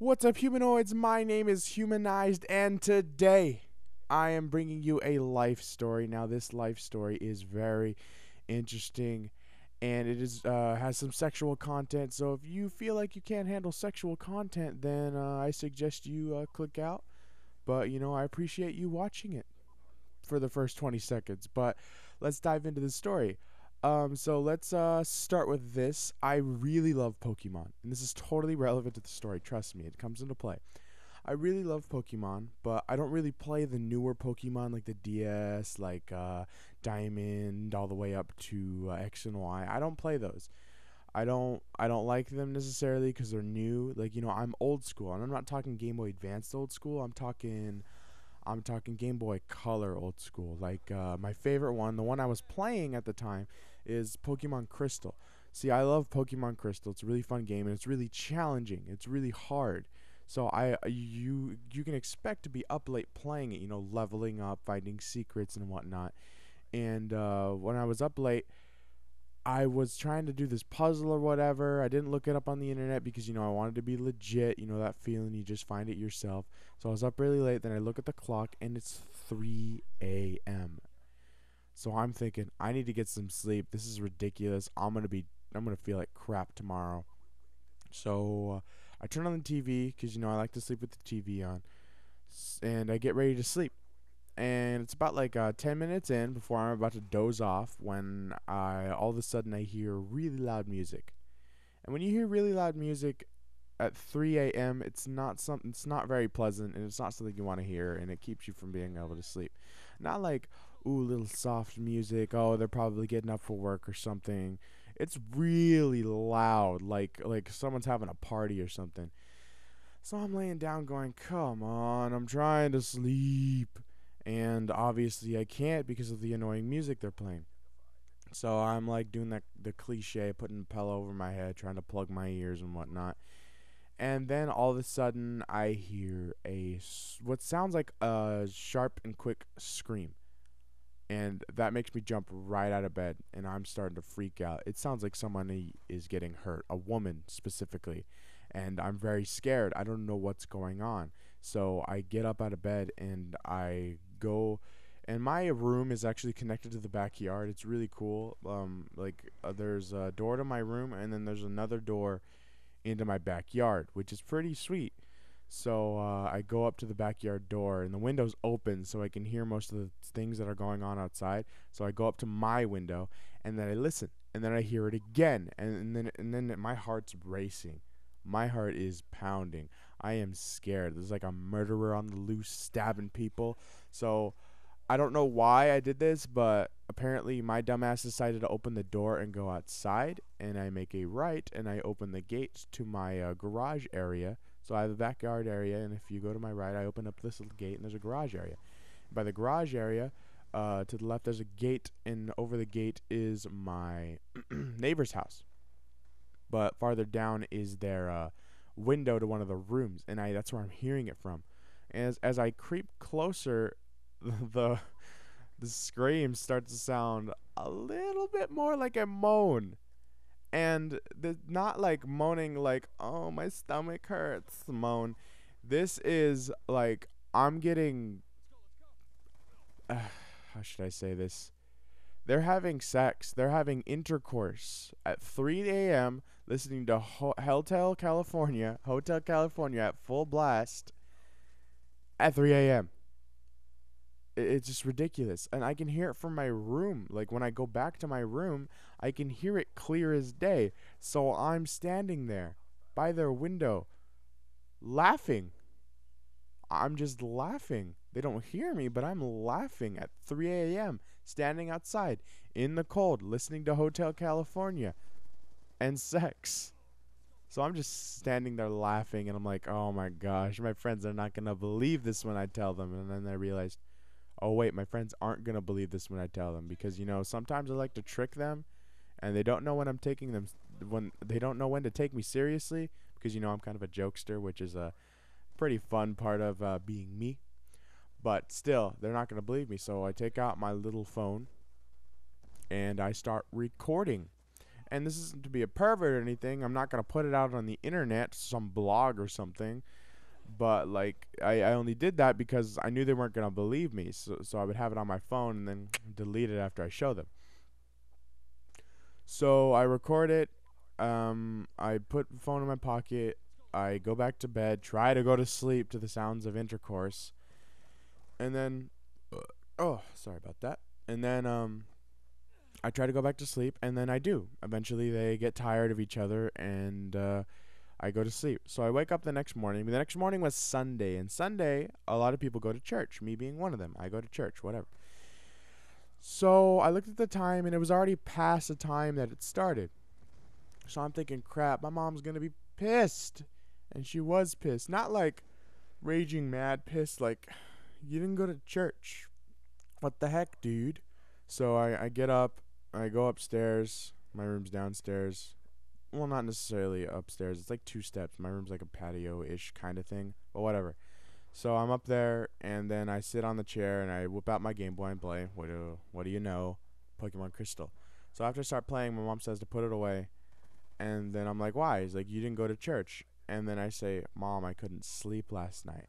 What's up, humanoids? My name is Humanized, and today I am bringing you a life story. Now, this life story is very interesting, and it is has some sexual content. So, if you feel like you can't handle sexual content, then I suggest you click out. But I appreciate you watching it for the first 20 seconds. But let's dive into the story. So let's start with this. I really love Pokemon, and this is totally relevant to the story. Trust me, it comes into play. I really love Pokemon, but I don't really play the newer Pokemon like the DS, like Diamond, all the way up to X and Y. I don't play those. I don't like them necessarily because they're new. Like I'm old school, and I'm not talking Game Boy Advanced old school. I'm talking Game Boy Color old school. Like my favorite one, the one I was playing at the time, is Pokemon Crystal. See, I love Pokemon Crystal. It's a really fun game, and it's really challenging. It's really hard. So you can expect to be up late playing it. Leveling up, finding secrets and whatnot. And when I was up late, I was trying to do this puzzle or whatever. I didn't look it up on the internet because I wanted to be legit. That feeling, you just find it yourself. So I was up really late. Then I look at the clock and it's 3 a.m. So I'm thinking I need to get some sleep. This is ridiculous. I'm gonna feel like crap tomorrow. So I turn on the TV because I like to sleep with the TV on, and I get ready to sleep. And it's about like 10 minutes in before I'm about to doze off when I all of a sudden I hear really loud music. And when you hear really loud music at 3 a.m., it's not very pleasant, and it's not something you want to hear, and it keeps you from being able to sleep. Not like, ooh, little soft music, oh, they're probably getting up for work or something. It's really loud, like someone's having a party or something. So I'm laying down going, come on, I'm trying to sleep. And obviously I can't because of the annoying music they're playing. So I'm like doing the cliche, putting a pillow over my head, trying to plug my ears and whatnot. And then all of a sudden I hear what sounds like a sharp and quick scream. And that makes me jump right out of bed, and I'm starting to freak out. It sounds like someone is getting hurt, a woman specifically, and I'm very scared. I don't know what's going on. So I get up out of bed and I go, and my room is actually connected to the backyard. It's really cool. There's a door to my room, and then there's another door into my backyard, which is pretty sweet. So I go up to the backyard door, and the window's open, so I can hear most of the things that are going on outside. So I go up to my window, and then I listen, and then I hear it again, and then my heart's racing. My heart is pounding. I am scared. There's like a murderer on the loose stabbing people. So I don't know why I did this, but apparently my dumbass decided to open the door and go outside, and I make a right, and I open the gate to my garage area. So I have a backyard area, and if you go to my right, I open up this little gate, and there's a garage area. By the garage area, to the left, there's a gate, and over the gate is my neighbor's house. But farther down is their window to one of the rooms, and that's where I'm hearing it from. As I creep closer, the the screams start to sound a little bit more like a moan, and not like moaning like, oh, my stomach hurts moan. This is like I'm getting how should I say this? They're having sex. They're having intercourse at 3 a.m. listening to Hotel California at full blast at 3 a.m. It's just ridiculous. And I can hear it from my room. Like when I go back to my room, I can hear it clear as day. So I'm standing there by their window laughing. I'm just laughing. They don't hear me, but I'm laughing at 3 a.m., standing outside in the cold, listening to Hotel California and sex. So I'm just standing there laughing, and I'm like, oh my gosh, my friends are not going to believe this when I tell them. And then I realized, oh wait, my friends aren't going to believe this when I tell them, because sometimes I like to trick them, and they don't know when when they don't know when to take me seriously, because I'm kind of a jokester, which is a pretty fun part of being me. But still, they're not going to believe me. So I take out my little phone and I start recording. And this isn't to be a pervert or anything. I'm not going to put it out on the internet, some blog or something. But, like, I only did that because I knew they weren't going to believe me. So I would have it on my phone and then delete it after I show them. So I record it. I put the phone in my pocket. I go back to bed, try to go to sleep to the sounds of intercourse. And then, oh, sorry about that. And then, I try to go back to sleep, and then I do. Eventually, they get tired of each other, and I go to sleep. So I wake up the next morning. The next morning was Sunday, and Sunday, a lot of people go to church, me being one of them. I go to church, whatever. So I looked at the time, and it was already past the time that it started. So I'm thinking, crap, my mom's going to be pissed. And she was pissed. Not like raging mad pissed, like, you didn't go to church. What the heck, dude? So I get up, I go upstairs. My room's downstairs. Well, not necessarily upstairs. It's like 2 steps. My room's like a patio-ish kind of thing. But whatever. So I'm up there, and then I sit on the chair, and I whip out my Game Boy and play. What do you know? Pokemon Crystal. So after I start playing, my mom says to put it away. And then I'm like, why? He's like, you didn't go to church. And then I say, Mom, I couldn't sleep last night.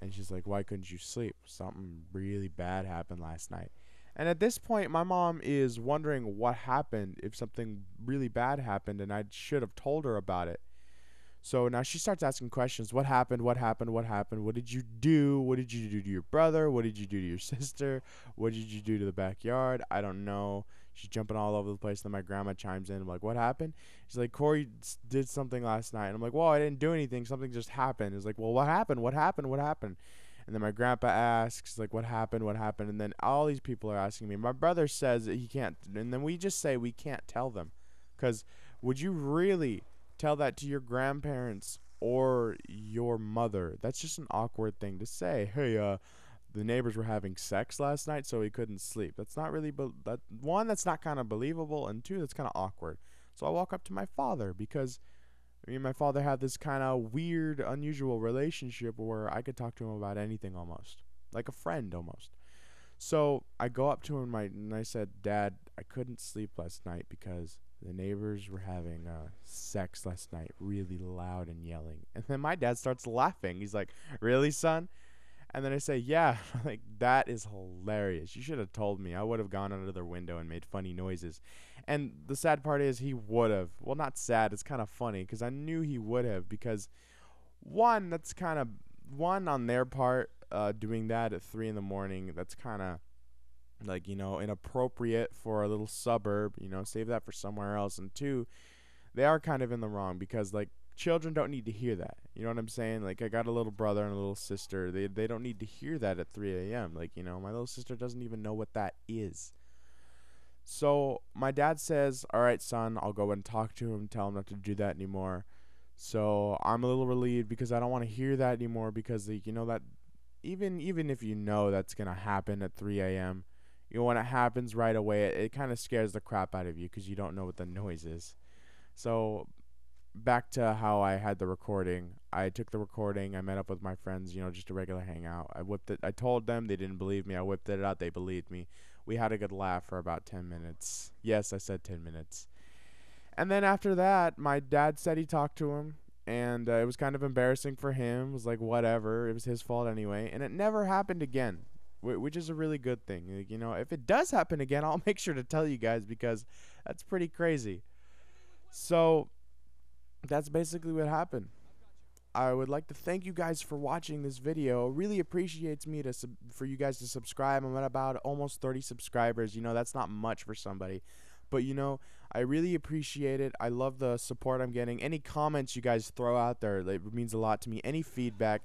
And she's like, why couldn't you sleep? Something really bad happened last night. And at this point, my mom is wondering what happened, if something really bad happened, and I should have told her about it. So now she starts asking questions. What happened? What happened? What happened? What did you do? What did you do to your brother? What did you do to your sister? What did you do to the backyard? I don't know. She's jumping all over the place. Then my grandma chimes in. I'm like, what happened? She's like, Corey did something last night. And I'm like, well, I didn't do anything. Something just happened. It's like, well, what happened? What happened? What happened? And then my grandpa asks, like, what happened? What happened? And then all these people are asking me. My brother says that he can't. And then we just say we can't tell them. Because would you really tell that to your grandparents or your mother? That's just an awkward thing to say. Hey, the neighbors were having sex last night, so he couldn't sleep. That's not really, one, that's not kind of believable, and 2, that's kind of awkward. So I walk up to my father because me and my father had this kind of weird, unusual relationship where I could talk to him about anything almost, like a friend almost. So I go up to him and I said, Dad, I couldn't sleep last night because the neighbors were having sex last night, really loud and yelling. And then my dad starts laughing. He's like, really, son? And then I say, yeah, like, that is hilarious. You should have told me. I would have gone under their window and made funny noises. And the sad part is he would have. Well, not sad. It's kind of funny because I knew he would have because, one, that's kind of, one, on their part, doing that at 3 in the morning, that's kind of, like, you know, inappropriate for a little suburb. You know, save that for somewhere else. And 2, they are kind of in the wrong because, like, children don't need to hear that. You know what I'm saying? Like, I got a little brother and a little sister. They don't need to hear that at 3 a.m. Like, you know, my little sister doesn't even know what that is. So my dad says, all right, son, I'll go and talk to him, tell him not to do that anymore. So I'm a little relieved because I don't want to hear that anymore because, like, you know, that even if you know that's going to happen at 3 a.m., you know, when it happens right away, it kind of scares the crap out of you because you don't know what the noise is. So back to how I had the recording. I took the recording. I met up with my friends, you know, just a regular hangout. I whipped it. I told them. They didn't believe me. I whipped it out. They believed me. We had a good laugh for about 10 minutes. Yes, I said 10 minutes. And then after that, my dad said he talked to him, and it was kind of embarrassing for him. It was like, whatever. It was his fault anyway. And it never happened again, which is a really good thing. Like, you know, if it does happen again, I'll make sure to tell you guys because that's pretty crazy. So that's basically what happened. I would like to thank you guys for watching this video. It really appreciates me for you guys to subscribe. I'm at about almost 30 subscribers. You know, that's not much for somebody. But, you know, I really appreciate it. I love the support I'm getting. Any comments you guys throw out there, it means a lot to me. Any feedback,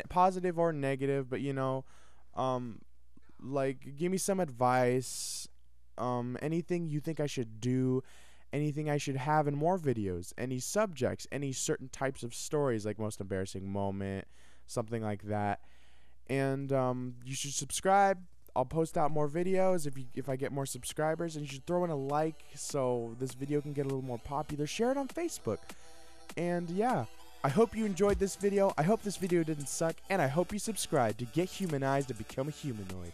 positive or negative, but, you know, like, give me some advice. Anything you think I should do. Anything I should have in more videos, any subjects, any certain types of stories, like most embarrassing moment, something like that. And you should subscribe. I'll post out more videos if I get more subscribers, and you should throw in a like so this video can get a little more popular. Share it on Facebook. And yeah, I hope you enjoyed this video. I hope this video didn't suck, and I hope you subscribe to get humanized and become a humanoid.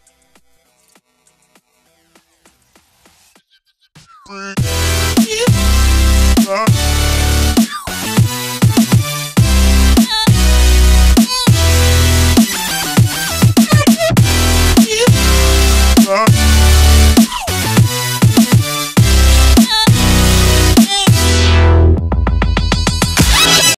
Yeah.